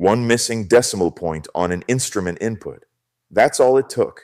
One missing decimal point on an instrument input. That's all it took.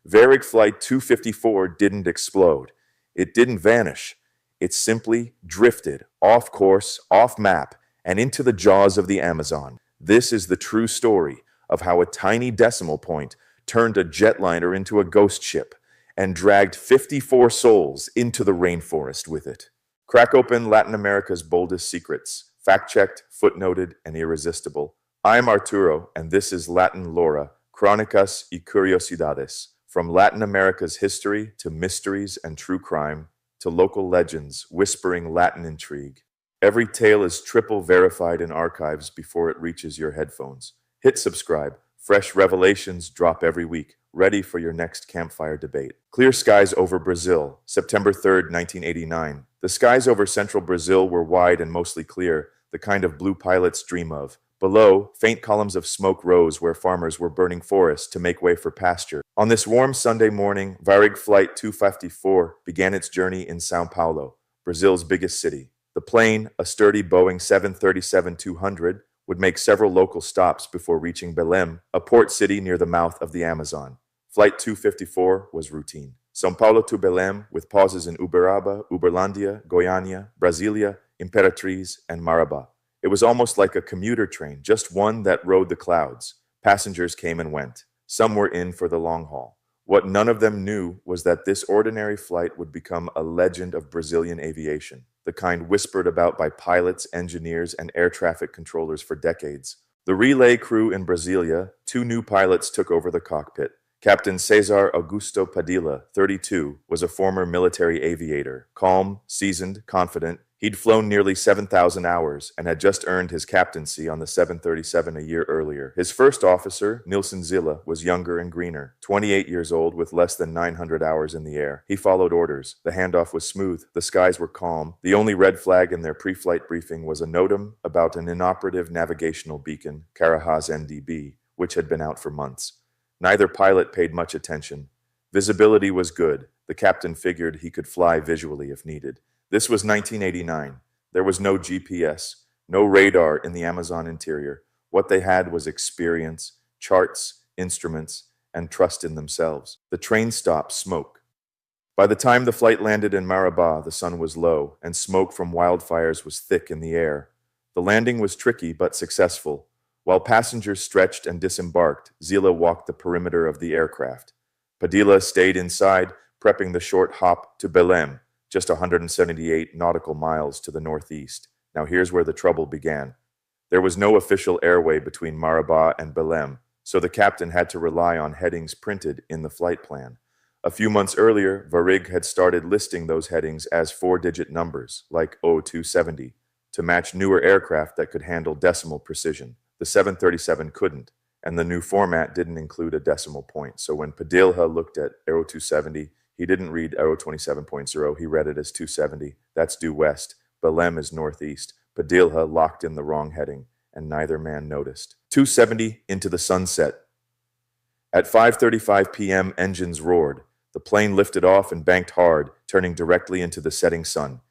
Varig Flight 254 didn't explode. It didn't vanish. It simply drifted off course, off map, and into the jaws of the Amazon. This is the true story of how a tiny decimal point turned a jetliner into a ghost ship and dragged 54 souls into the rainforest with it. Crack open Latin America's boldest secrets, fact-checked, footnoted, and irresistible. I'm Arturo, and this is LatinLora, Crónicas y Curiosidades. From Latin America's history to mysteries and true crime, to local legends whispering Latin intrigue. Every tale is triple verified in archives before it reaches your headphones. Hit subscribe. Fresh revelations drop every week, ready for your next campfire debate. Clear skies over Brazil, September 3rd, 1989. The skies over central Brazil were wide and mostly clear, the kind of blue pilots dream of. Below, faint columns of smoke rose where farmers were burning forests to make way for pasture. On this warm Sunday morning, Varig Flight 254 began its journey in São Paulo, Brazil's biggest city. The plane, a sturdy Boeing 737-200, would make several local stops before reaching Belém, a port city near the mouth of the Amazon. Flight 254 was routine. São Paulo to Belém, with pauses in Uberaba, Uberlândia, Goiânia, Brasília, Imperatriz, and Marabá. It was almost like a commuter train, just one that rode the clouds. Passengers came and went. Some were in for the long haul. What none of them knew was that this ordinary flight would become a legend of Brazilian aviation, the kind whispered about by pilots, engineers, and air traffic controllers for decades. The relay crew in Brasília, 2 new pilots took over the cockpit. Captain Cesar Augusto Padilla, 32, was a former military aviator. Calm, seasoned, confident, he'd flown nearly 7,000 hours and had just earned his captaincy on the 737 a year earlier. His first officer, Nilson Zilla, was younger and greener, 28 years old with less than 900 hours in the air. He followed orders. The handoff was smooth. The skies were calm. The only red flag in their pre-flight briefing was a notum about an inoperative navigational beacon, Carahás NDB, which had been out for months. Neither pilot paid much attention. Visibility was good. The captain figured he could fly visually if needed. This was 1989. There was no GPS, no radar in the Amazon interior. What they had was experience, charts, instruments, and trust in themselves. The train stopped, smoke. By the time the flight landed in Marabá, the sun was low, and smoke from wildfires was thick in the air. The landing was tricky but successful. While passengers stretched and disembarked, Zila walked the perimeter of the aircraft. Padilla stayed inside, prepping the short hop to Belém, just 178 nautical miles to the northeast. Now here's where the trouble began. There was no official airway between Marabá and Belém, so the captain had to rely on headings printed in the flight plan. A few months earlier, Varig had started listing those headings as 4-digit numbers, like O270, to match newer aircraft that could handle decimal precision. The 737 couldn't, and the new format didn't include a decimal point. So when Padilla looked at Aero 270, he didn't read Aero 27.0, he read it as 270. That's due west. Belém is northeast. Padilla locked in the wrong heading, and neither man noticed. 270 into the sunset. At 5:35 p.m., engines roared. The plane lifted off and banked hard, turning directly into the setting sun.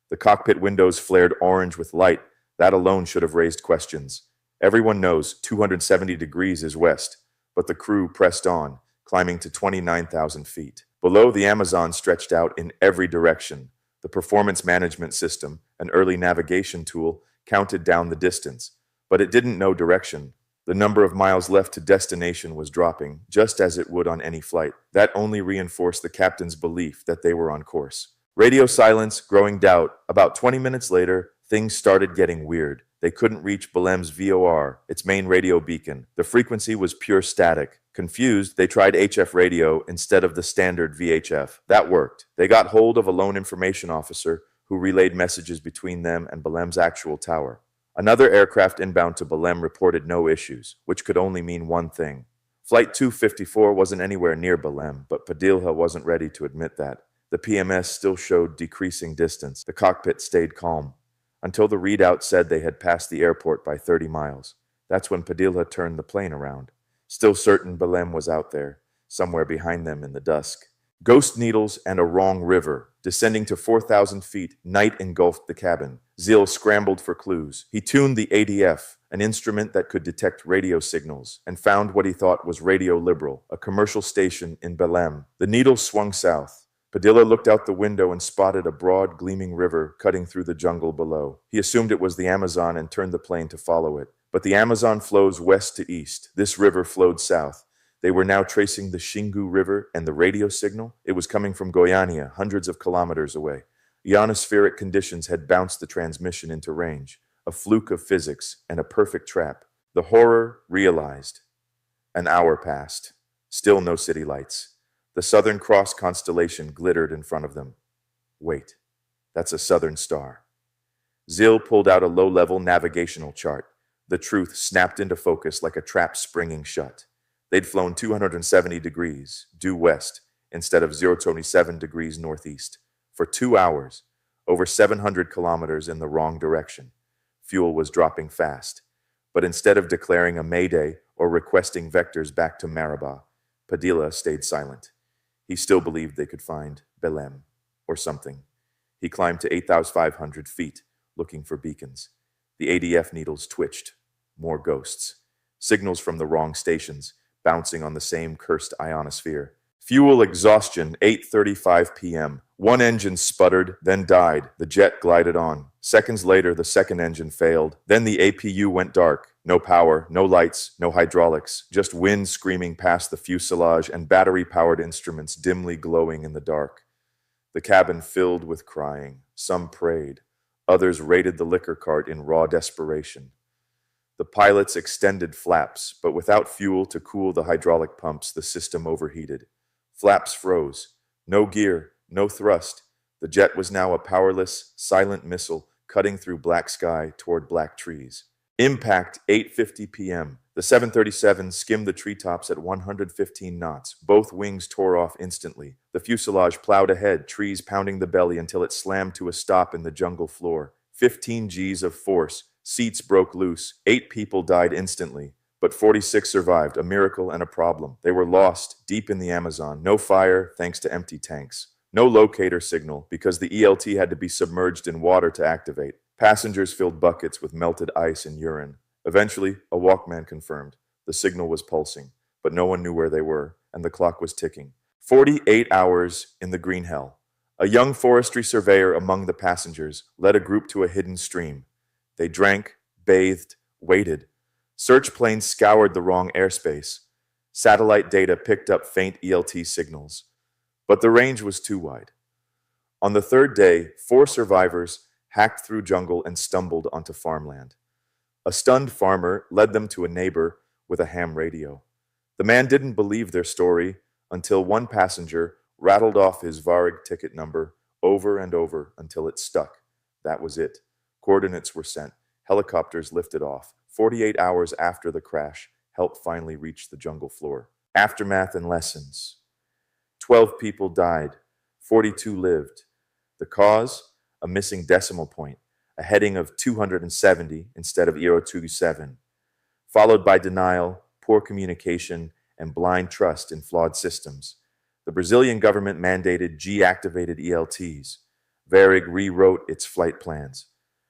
The cockpit windows flared orange with light. That alone should have raised questions. Everyone knows 270 degrees is west, but the crew pressed on, climbing to 29,000 feet. Below, the Amazon stretched out in every direction. The performance management system, an early navigation tool, counted down the distance, but it didn't know direction. The number of miles left to destination was dropping, just as it would on any flight. That only reinforced the captain's belief that they were on course. Radio silence, growing doubt. About 20 minutes later, things started getting weird. They couldn't reach Belém's VOR, its main radio beacon. The frequency was pure static. Confused, they tried HF radio instead of the standard VHF. That worked. They got hold of a lone information officer who relayed messages between them and Belém's actual tower. Another aircraft inbound to Belém reported no issues, which could only mean one thing. Flight 254 wasn't anywhere near Belém, but Padilla wasn't ready to admit that. The PMS still showed decreasing distance. The cockpit stayed calm, until the readout said they had passed the airport by 30 miles. That's when Padilla turned the plane around. Still certain Belém was out there, somewhere behind them in the dusk. Ghost needles and a wrong river. Descending to 4,000 feet, night engulfed the cabin. Zil scrambled for clues. He tuned the ADF, an instrument that could detect radio signals, and found what he thought was Radio Liberal, a commercial station in Belém. The needle swung south. Padilla looked out the window and spotted a broad, gleaming river cutting through the jungle below. He assumed it was the Amazon and turned the plane to follow it. But the Amazon flows west to east. This river flowed south. They were now tracing the Xingu River and the radio signal. It was coming from Goiânia, hundreds of kilometers away. Ionospheric conditions had bounced the transmission into range, a fluke of physics and a perfect trap. The horror realized. An hour passed. Still no city lights. The Southern Cross constellation glittered in front of them. Wait, that's a southern star. Zil pulled out a low-level navigational chart. The truth snapped into focus like a trap springing shut. They'd flown 270 degrees, due west, instead of 027 degrees northeast. For 2 hours, over 700 kilometers in the wrong direction. Fuel was dropping fast. But instead of declaring a mayday or requesting vectors back to Marabá, Padilla stayed silent. He still believed they could find Belém, or something. He climbed to 8,500 feet, looking for beacons. The ADF needles twitched. More ghosts. Signals from the wrong stations, bouncing on the same cursed ionosphere. Fuel exhaustion, 8:35 p.m. One engine sputtered, then died. The jet glided on. Seconds later, the second engine failed. Then the APU went dark. No power, no lights, no hydraulics, just wind screaming past the fuselage and battery-powered instruments dimly glowing in the dark. The cabin filled with crying. Some prayed. Others raided the liquor cart in raw desperation. The pilots extended flaps, but without fuel to cool the hydraulic pumps, the system overheated. Flaps froze. No gear, no thrust. The jet was now a powerless, silent missile cutting through black sky toward black trees. Impact, 8:50 p.m. The 737 skimmed the treetops at 115 knots. Both wings tore off instantly. The fuselage plowed ahead, trees pounding the belly until it slammed to a stop in the jungle floor. 15 Gs of force. Seats broke loose. 8 people died instantly, but 46 survived, a miracle and a problem. They were lost, deep in the Amazon. No fire, thanks to empty tanks. No locator signal, because the ELT had to be submerged in water to activate. Passengers filled buckets with melted ice and urine. Eventually, a walkman confirmed. The signal was pulsing, but no one knew where they were, and the clock was ticking. 48 hours in the green hell. A young forestry surveyor among the passengers led a group to a hidden stream. They drank, bathed, waited. Search planes scoured the wrong airspace. Satellite data picked up faint ELT signals. But the range was too wide. On the third day, 4 survivors hacked through jungle and stumbled onto farmland. A stunned farmer led them to a neighbor with a ham radio. The man didn't believe their story until one passenger rattled off his Varig ticket number over and over until it stuck. That was it. Coordinates were sent. Helicopters lifted off. 48 hours after the crash, help finally reached the jungle floor. Aftermath and lessons. 12 people died. 42 lived. The cause? A missing decimal point, a heading of 270 instead of 027, followed by denial, poor communication, and blind trust in flawed systems. The Brazilian government mandated G-activated ELTs. Varig rewrote its flight plans.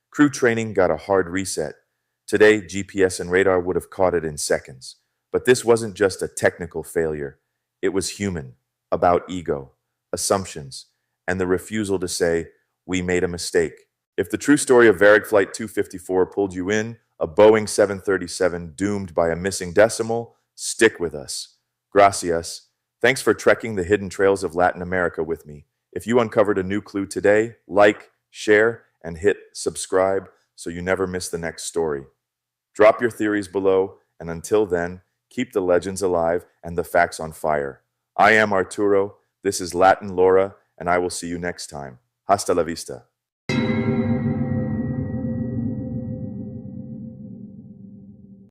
Crew training got a hard reset. Today, GPS and radar would have caught it in seconds. But this wasn't just a technical failure. It was human, about ego, assumptions, and the refusal to say, we made a mistake. If the true story of Varig Flight 254 pulled you in, a Boeing 737 doomed by a missing decimal, stick with us. Gracias. Thanks for trekking the hidden trails of Latin America with me. If you uncovered a new clue today, like, share, and hit subscribe so you never miss the next story. Drop your theories below, and until then, keep the legends alive and the facts on fire. I am Arturo, this is LatinLora, and I will see you next time. Hasta la vista.